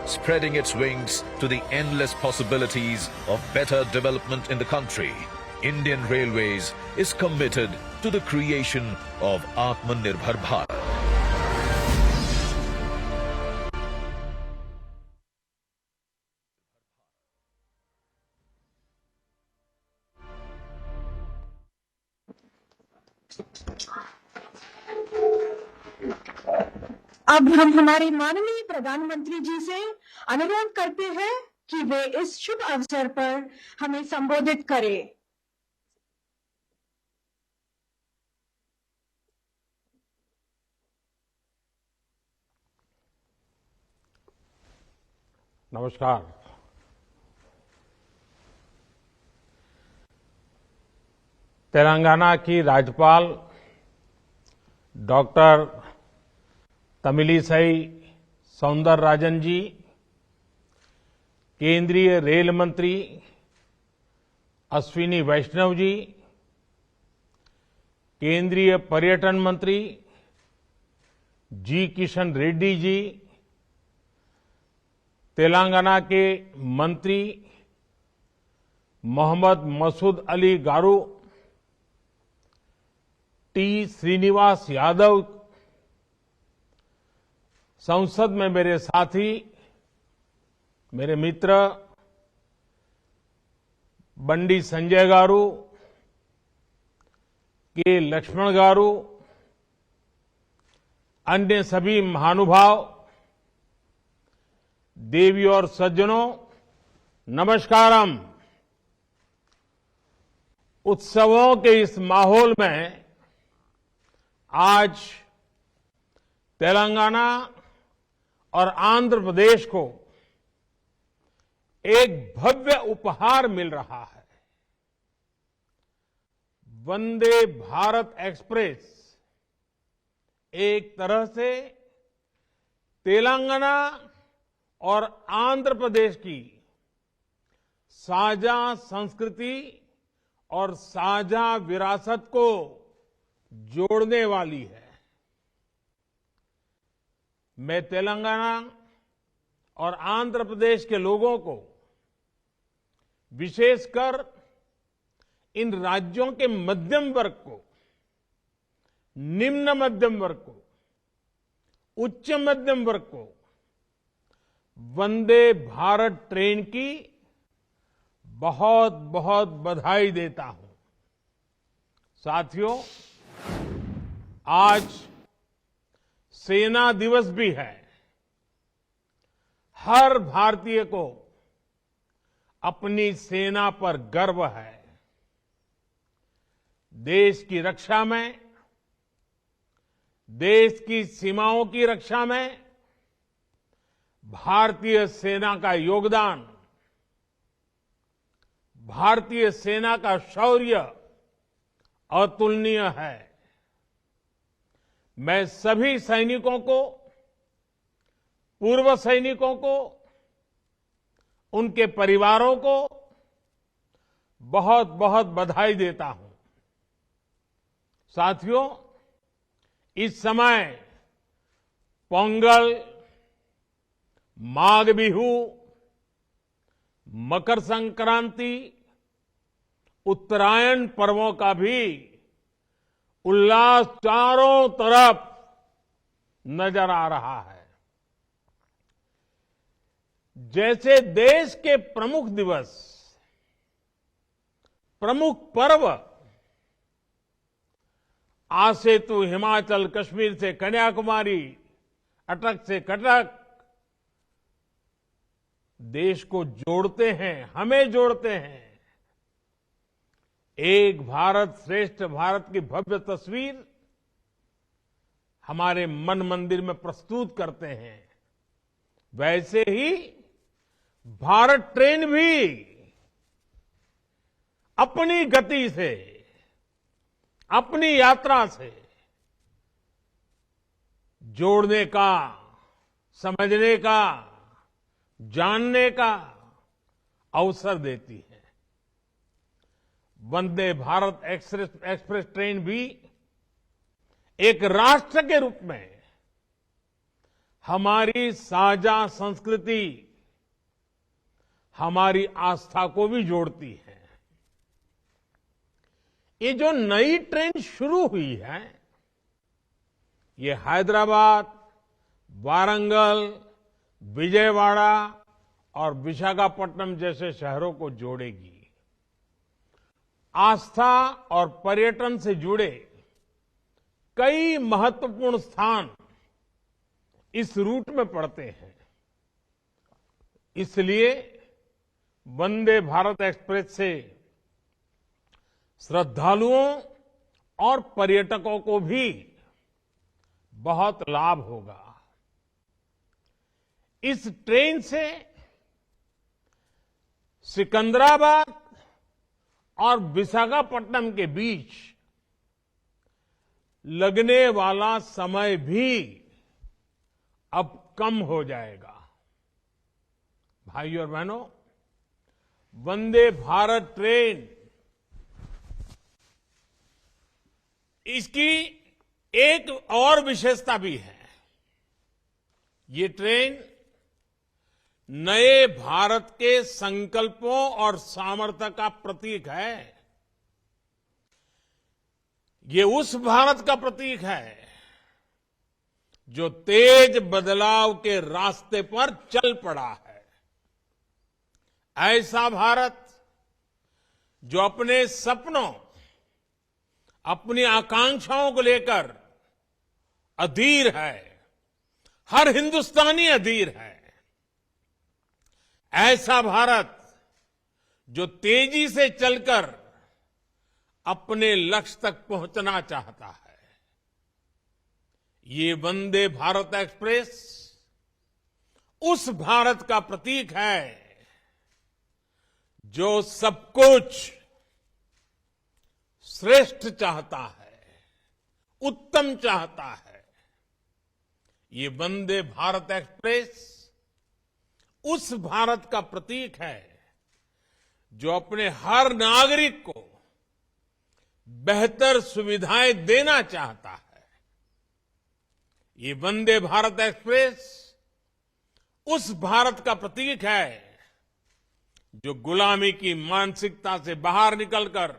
Spreading its wings to the endless possibilities of better development in the country, Indian Railways is committed to the creation of Atmanirbhar Bharat.
अब हम हमारे माननीय प्रधानमंत्री जी से अनुरोध करते हैं कि वे इस शुभ अवसर पर हमें संबोधित करें।
नमस्कार। तेलंगाना की राज्यपाल डॉक्टर तमिलिसाई सौंदरराजन जी, केंद्रीय रेल मंत्री अश्विनी वैष्णव जी, केंद्रीय पर्यटन मंत्री जी किशन रेड्डी जी, तेलंगाना के मंत्री मोहम्मद मसूद अली गारू, टी श्रीनिवास यादव, संसद में मेरे साथी, मेरे मित्र बंडी संजय गारू, के लक्ष्मण गारू, अन्य सभी महानुभाव, देवी और सज्जनों, नमस्कारम। उत्सवों के इस माहौल में आज तेलंगाना और आंध्र प्रदेश को एक भव्य उपहार मिल रहा है। वंदे भारत एक्सप्रेस एक तरह से तेलंगाना और आंध्र प्रदेश की साझा संस्कृति और साझा विरासत को जोड़ने वाली है। मैं तेलंगाना और आंध्र प्रदेश के लोगों को, विशेषकर इन राज्यों के मध्यम वर्ग को, निम्न मध्यम वर्ग को, उच्च मध्यम वर्ग को वंदे भारत ट्रेन की बहुत बहुत बधाई देता हूं। साथियों, आज सेना दिवस भी है। हर भारतीय को अपनी सेना पर गर्व है। देश की रक्षा में, देश की सीमाओं की रक्षा में भारतीय सेना का योगदान, भारतीय सेना का शौर्य अतुलनीय है। मैं सभी सैनिकों को, पूर्व सैनिकों को, उनके परिवारों को बहुत बहुत बधाई देता हूं। साथियों, इस समय पोंगल, माघ बिहू, मकर संक्रांति, उत्तरायण पर्वों का भी उल्लास चारों तरफ नजर आ रहा है। जैसे देश के प्रमुख दिवस, प्रमुख पर्व आज से तो हिमाचल, कश्मीर से कन्याकुमारी, अटक से कटक देश को जोड़ते हैं, हमें जोड़ते हैं। एक भारत श्रेष्ठ भारत की भव्य तस्वीर हमारे मन मंदिर में प्रस्तुत करते हैं। वैसे ही भारत ट्रेन भी अपनी गति से, अपनी यात्रा से जोड़ने का, समझने का, जानने का अवसर देती है। वंदे भारत एक्सप्रेस ट्रेन भी एक राष्ट्र के रूप में हमारी साझा संस्कृति, हमारी आस्था को भी जोड़ती है। ये जो नई ट्रेन शुरू हुई है, ये हैदराबाद, वारंगल, विजयवाड़ा और विशाखापट्टनम जैसे शहरों को जोड़ेगी। आस्था और पर्यटन से जुड़े कई महत्वपूर्ण स्थान इस रूट में पड़ते हैं। इसलिए वंदे भारत एक्सप्रेस से श्रद्धालुओं और पर्यटकों को भी बहुत लाभ होगा। इस ट्रेन से सिकंदराबाद और विशाखापट्टनम के बीच लगने वाला समय भी अब कम हो जाएगा। भाइयों और बहनों, वंदे भारत ट्रेन इसकी एक और विशेषता भी है। ये ट्रेन नए भारत के संकल्पों और सामर्थ्य का प्रतीक है। ये उस भारत का प्रतीक है जो तेज बदलाव के रास्ते पर चल पड़ा है। ऐसा भारत जो अपने सपनों, अपनी आकांक्षाओं को लेकर अधीर है। हर हिंदुस्तानी अधीर है। ऐसा भारत जो तेजी से चलकर अपने लक्ष्य तक पहुंचना चाहता है। ये वंदे भारत एक्सप्रेस उस भारत का प्रतीक है जो सब कुछ श्रेष्ठ चाहता है, उत्तम चाहता है। ये वंदे भारत एक्सप्रेस उस भारत का प्रतीक है जो अपने हर नागरिक को बेहतर सुविधाएं देना चाहता है। ये वंदे भारत एक्सप्रेस उस भारत का प्रतीक है जो गुलामी की मानसिकता से बाहर निकलकर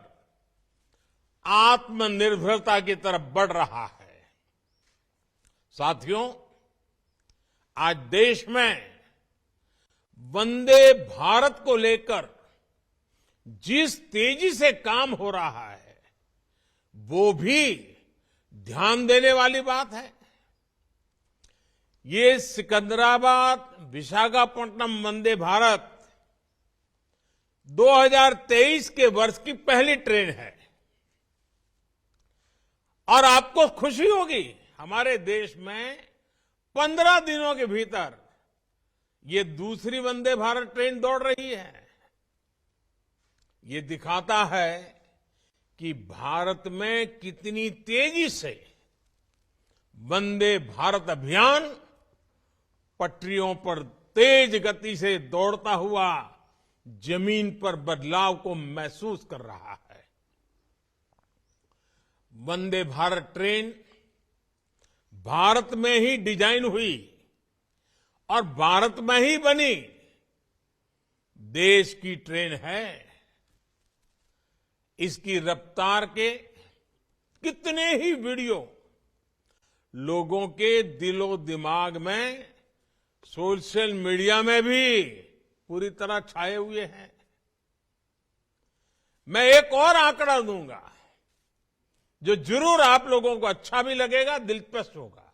आत्मनिर्भरता की तरफ बढ़ रहा है। साथियों, आज देश में वंदे भारत को लेकर जिस तेजी से काम हो रहा है वो भी ध्यान देने वाली बात है। ये सिकंदराबाद विशाखापट्टनम वंदे भारत 2023 के वर्ष की पहली ट्रेन है। और आपको खुशी होगी, हमारे देश में 15 दिनों के भीतर ये दूसरी वंदे भारत ट्रेन दौड़ रही है। ये दिखाता है कि भारत में कितनी तेजी से वंदे भारत अभियान पटरियों पर तेज गति से दौड़ता हुआ जमीन पर बदलाव को महसूस कर रहा है। वंदे भारत ट्रेन भारत में ही डिजाइन हुई और भारत में ही बनी देश की ट्रेन है। इसकी रफ्तार के कितने ही वीडियो लोगों के दिलो दिमाग में, सोशल मीडिया में भी पूरी तरह छाए हुए हैं। मैं एक और आंकड़ा दूंगा जो जरूर आप लोगों को अच्छा भी लगेगा, दिलचस्प होगा।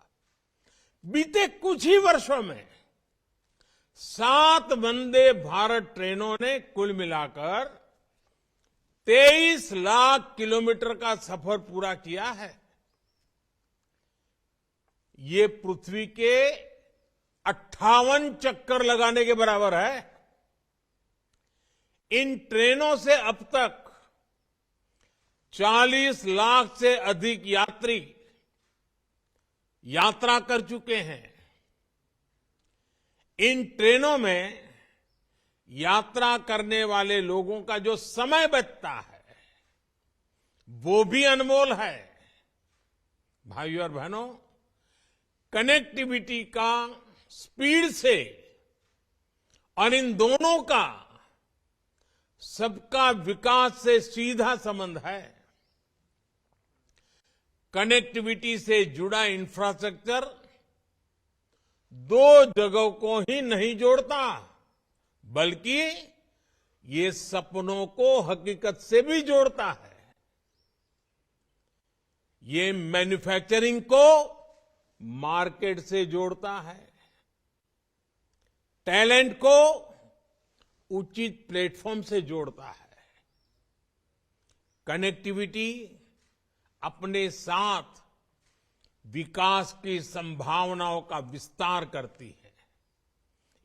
बीते कुछ ही वर्षों में 7 वंदे भारत ट्रेनों ने कुल मिलाकर 23 लाख किलोमीटर का सफर पूरा किया है। ये पृथ्वी के 58 चक्कर लगाने के बराबर है। इन ट्रेनों से अब तक 40 लाख से अधिक यात्री यात्रा कर चुके हैं। इन ट्रेनों में यात्रा करने वाले लोगों का जो समय बचता है वो भी अनमोल है। भाइयों और बहनों, कनेक्टिविटी का स्पीड से और इन दोनों का सबका विकास से सीधा संबंध है। कनेक्टिविटी से जुड़ा इंफ्रास्ट्रक्चर 2 जगहों को ही नहीं जोड़ता, बल्कि ये सपनों को हकीकत से भी जोड़ता है। ये मैन्युफैक्चरिंग को मार्केट से जोड़ता है, टैलेंट को उचित प्लेटफॉर्म से जोड़ता है, कनेक्टिविटी अपने साथ विकास की संभावनाओं का विस्तार करती है।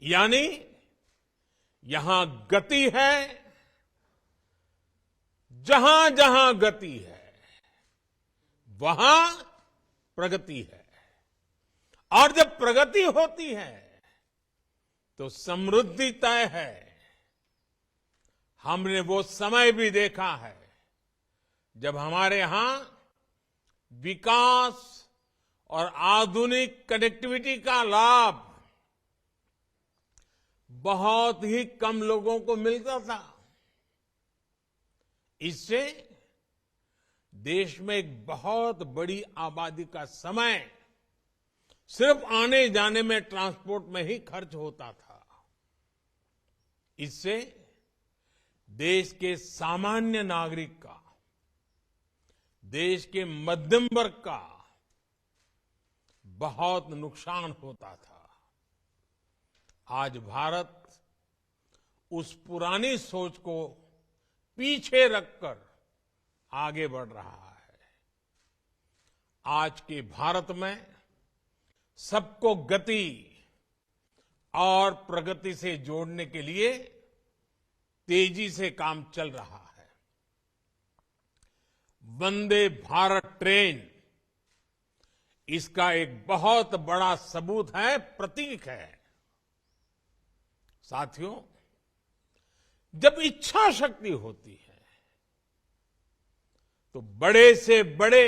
यानी यहां गति है, जहां जहां गति है वहां प्रगति है, और जब प्रगति होती है तो समृद्धि तय है। हमने वो समय भी देखा है जब हमारे यहां विकास और आधुनिक कनेक्टिविटी का लाभ बहुत ही कम लोगों को मिलता था। इससे देश में एक बहुत बड़ी आबादी का समय सिर्फ आने जाने में, ट्रांसपोर्ट में ही खर्च होता था। इससे देश के सामान्य नागरिक का, देश के मध्यम वर्ग का बहुत नुकसान होता था। आज भारत उस पुरानी सोच को पीछे रखकर आगे बढ़ रहा है। आज के भारत में सबको गति और प्रगति से जोड़ने के लिए तेजी से काम चल रहा है। वंदे भारत ट्रेन इसका एक बहुत बड़ा सबूत है, प्रतीक है। साथियों, जब इच्छा शक्ति होती है तो बड़े से बड़े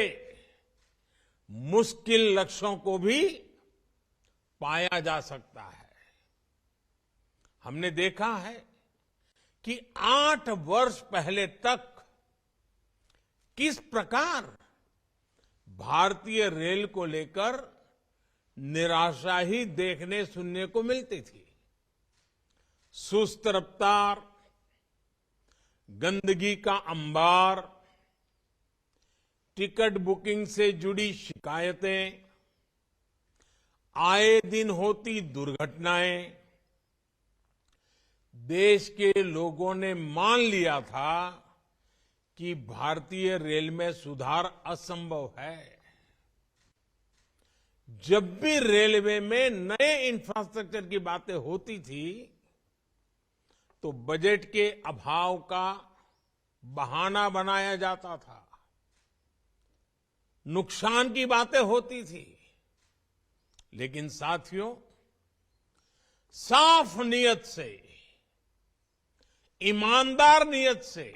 मुश्किल लक्ष्यों को भी पाया जा सकता है। हमने देखा है कि 8 वर्ष पहले तक किस प्रकार भारतीय रेल को लेकर निराशा ही देखने सुनने को मिलती थी। सुस्त रफ्तार, गंदगी का अंबार, टिकट बुकिंग से जुड़ी शिकायतें, आए दिन होती दुर्घटनाएं, देश के लोगों ने मान लिया था कि भारतीय रेल में सुधार असंभव है। जब भी रेलवे में नए इंफ्रास्ट्रक्चर की बातें होती थी तो बजट के अभाव का बहाना बनाया जाता था, नुकसान की बातें होती थी। लेकिन साथियों, साफ नीयत से, ईमानदार नीयत से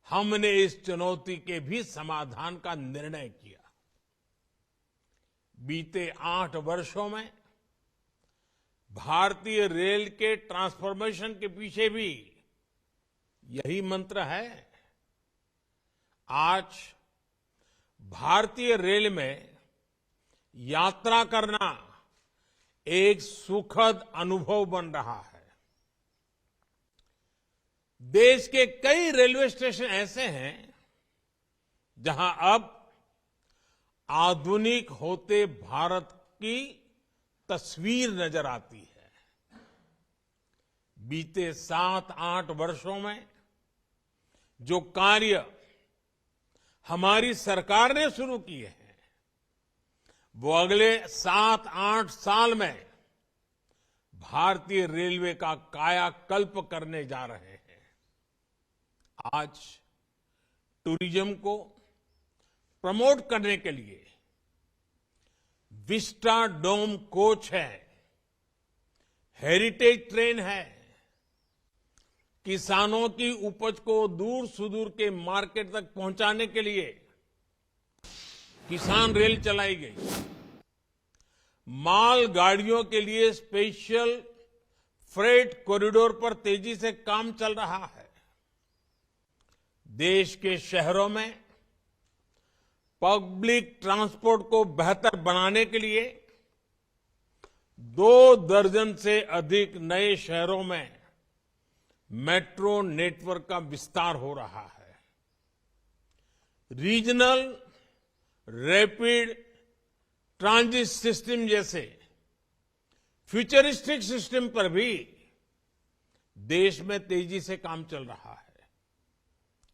हमने इस चुनौती के भी समाधान का निर्णय किया। बीते 8 वर्षों में भारतीय रेल के ट्रांसफॉर्मेशन के पीछे भी यही मंत्र है। आज भारतीय रेल में यात्रा करना एक सुखद अनुभव बन रहा है। देश के कई रेलवे स्टेशन ऐसे हैं जहां अब आधुनिक होते भारत की तस्वीर नजर आती है। बीते 7-8 वर्षों में जो कार्य हमारी सरकार ने शुरू किए हैं वो अगले 7-8 साल में भारतीय रेलवे का कायाकल्प करने जा रहे हैं। आज टूरिज्म को प्रमोट करने के लिए विस्टा डोम कोच है, हेरिटेज ट्रेन है, किसानों की उपज को दूर सुदूर के मार्केट तक पहुंचाने के लिए किसान रेल चलाई गई, माल गाड़ियों के लिए स्पेशल फ्रेट कॉरिडोर पर तेजी से काम चल रहा है। देश के शहरों में पब्लिक ट्रांसपोर्ट को बेहतर बनाने के लिए 2 दर्जन से अधिक नए शहरों में मेट्रो नेटवर्क का विस्तार हो रहा है। रीजनल रैपिड ट्रांजिट सिस्टम जैसे फ्यूचरिस्टिक सिस्टम पर भी देश में तेजी से काम चल रहा है।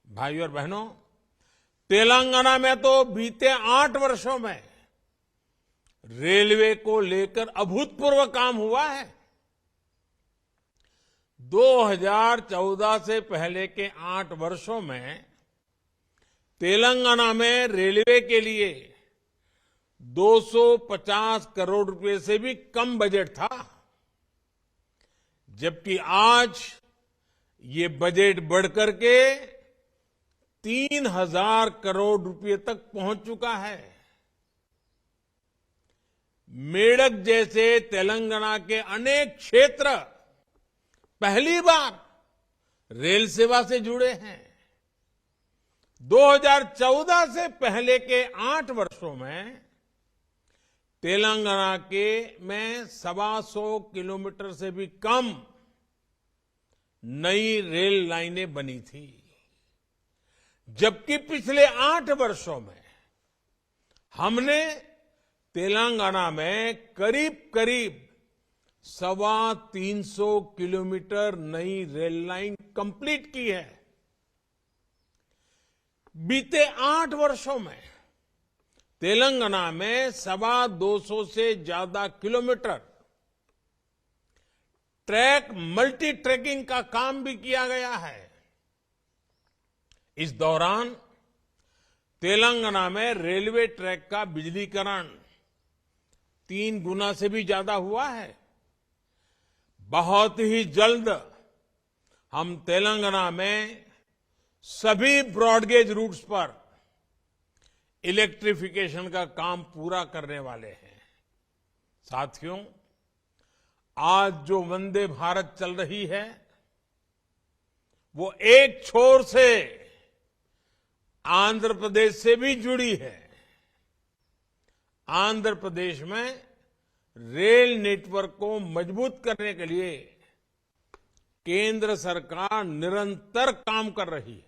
भाइयों और बहनों, तेलंगाना में तो बीते 8 वर्षों में रेलवे को लेकर अभूतपूर्व काम हुआ है। 2014 से पहले के 8 वर्षों में तेलंगाना में रेलवे के लिए 250 करोड़ रुपए से भी कम बजट था, जबकि आज ये बजट बढ़कर के 3000 करोड़ रुपए तक पहुंच चुका है। मेडक जैसे तेलंगाना के अनेक क्षेत्र पहली बार रेल सेवा से जुड़े हैं। 2014 से पहले के 8 वर्षों में तेलंगाना के में 125 किलोमीटर से भी कम नई रेल लाइनें बनी थी, जबकि पिछले 8 वर्षों में हमने तेलंगाना में करीब करीब 325 किलोमीटर नई रेल लाइन कंप्लीट की है। बीते 8 वर्षों में तेलंगाना में 225 से ज्यादा किलोमीटर ट्रैक मल्टी ट्रैकिंग का काम भी किया गया है। इस दौरान तेलंगाना में रेलवे ट्रैक का बिजलीकरण 3 गुना से भी ज्यादा हुआ है। बहुत ही जल्द हम तेलंगाना में सभी ब्रॉडगेज रूट्स पर इलेक्ट्रिफिकेशन का काम पूरा करने वाले हैं। साथियों, आज जो वंदे भारत चल रही है वो एक छोर से आंध्र प्रदेश से भी जुड़ी है। आंध्र प्रदेश में रेल नेटवर्क को मजबूत करने के लिए केंद्र सरकार निरंतर काम कर रही है।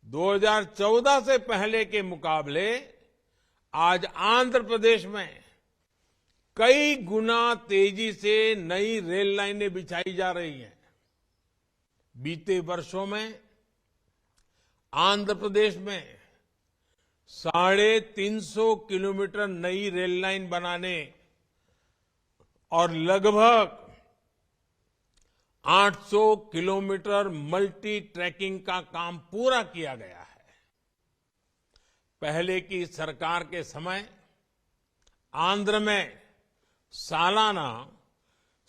2014 से पहले के मुकाबले आज आंध्र प्रदेश में कई गुना तेजी से नई रेल लाइनें बिछाई जा रही हैं। बीते वर्षों में आंध्र प्रदेश में 350 किलोमीटर नई रेल लाइन बनाने और लगभग 800 किलोमीटर मल्टी ट्रैकिंग का काम पूरा किया गया है। पहले की सरकार के समय आंध्र में सालाना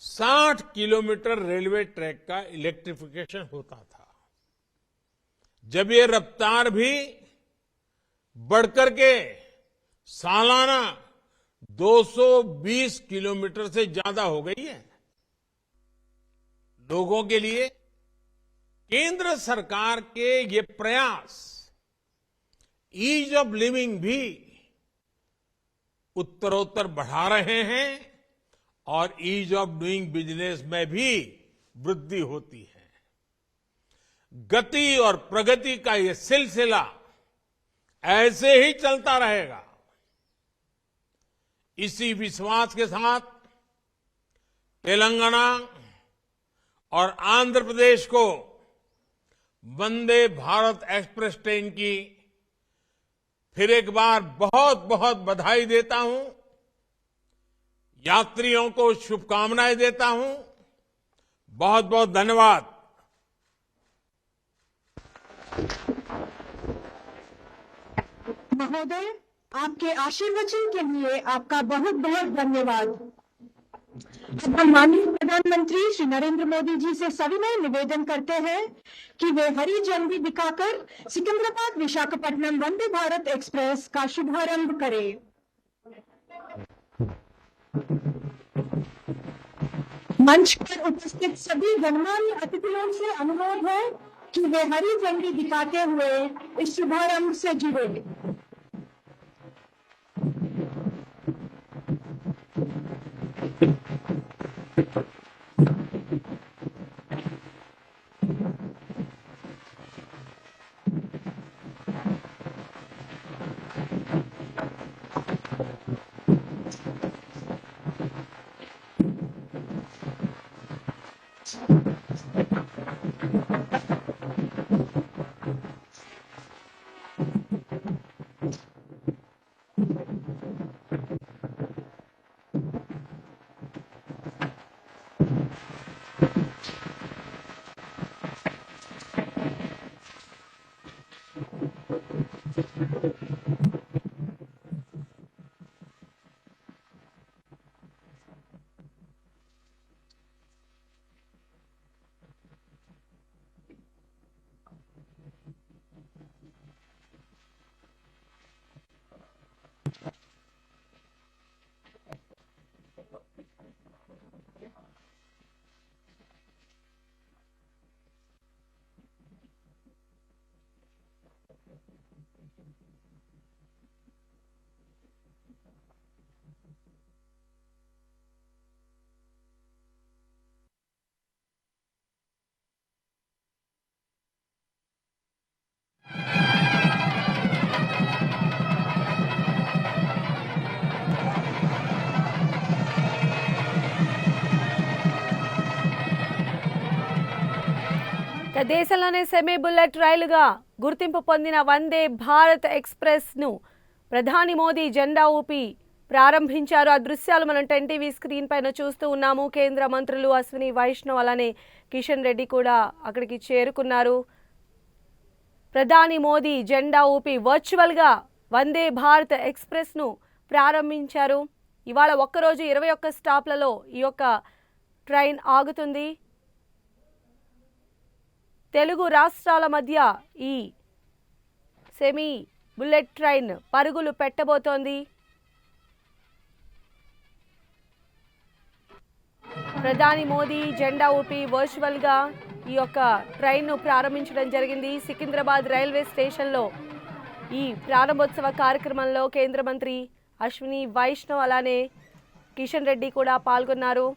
60 किलोमीटर रेलवे ट्रैक का इलेक्ट्रिफिकेशन होता था, जब ये रफ्तार भी बढ़कर के सालाना 220 किलोमीटर से ज्यादा हो गई है। लोगों के लिए केंद्र सरकार के ये प्रयास ईज ऑफ लिविंग भी उत्तरोत्तर बढ़ा रहे हैं और ईज ऑफ डूइंग बिजनेस में भी वृद्धि होती है। गति और प्रगति का ये सिलसिला ऐसे ही चलता रहेगा। इसी विश्वास के साथ तेलंगाना और आंध्र प्रदेश को वंदे भारत एक्सप्रेस ट्रेन की फिर एक बार बहुत बहुत बधाई देता हूं, यात्रियों को शुभकामनाएं देता हूं। बहुत बहुत धन्यवाद।
महोदय, आपके आशीर्वचन के लिए आपका बहुत बहुत धन्यवाद। अब हम माननीय प्रधानमंत्री श्री नरेंद्र मोदी जी से सविनय निवेदन करते हैं कि वे हरी झंडी दिखाकर सिकंदराबाद विशाखापट्टनम वंदे भारत एक्सप्रेस का शुभारंभ करें। मंच पर उपस्थित सभी गणमान्य अतिथियों से अनुरोध है कि वे हरी झंडी दिखाते हुए इस शुभारंभ से जुड़े।
దేశంలోనే సెమీ బుల్లెట్ రైలుగా గుర్తింపు పొందిన వందే భారత్ ఎక్స్ప్రెస్ను ప్రధాని మోదీ జెండా ఊపి ప్రారంభించారు. ఆ దృశ్యాలు మనం 10 టీవీ స్క్రీన్ పైన చూస్తూ ఉన్నాము. కేంద్ర మంత్రులు అశ్విని వైష్ణవ్ అలానే కిషన్ రెడ్డి కూడా అక్కడికి చేరుకున్నారు. ప్రధాని మోదీ జెండా ఊపి వర్చువల్గా వందే భారత్ ఎక్స్ప్రెస్ను ప్రారంభించారు. ఇవాళ ఒక్కరోజు 21 స్టాప్లలో ఈ యొక్క ట్రైన్ ఆగుతుంది. తెలుగు రాష్ట్రాల మధ్య ఈ సెమీ బుల్లెట్ ట్రైన్ పరుగులు పెట్టబోతోంది. ప్రధాని మోదీ జెండా ఊపి వర్చువల్గా ఈ యొక్క ట్రైన్ను ప్రారంభించడం జరిగింది. సికింద్రాబాద్ రైల్వే స్టేషన్లో ఈ ప్రారంభోత్సవ కార్యక్రమంలో కేంద్ర మంత్రి అశ్విని వైష్ణవ్ అలానే కిషన్ రెడ్డి కూడా పాల్గొన్నారు.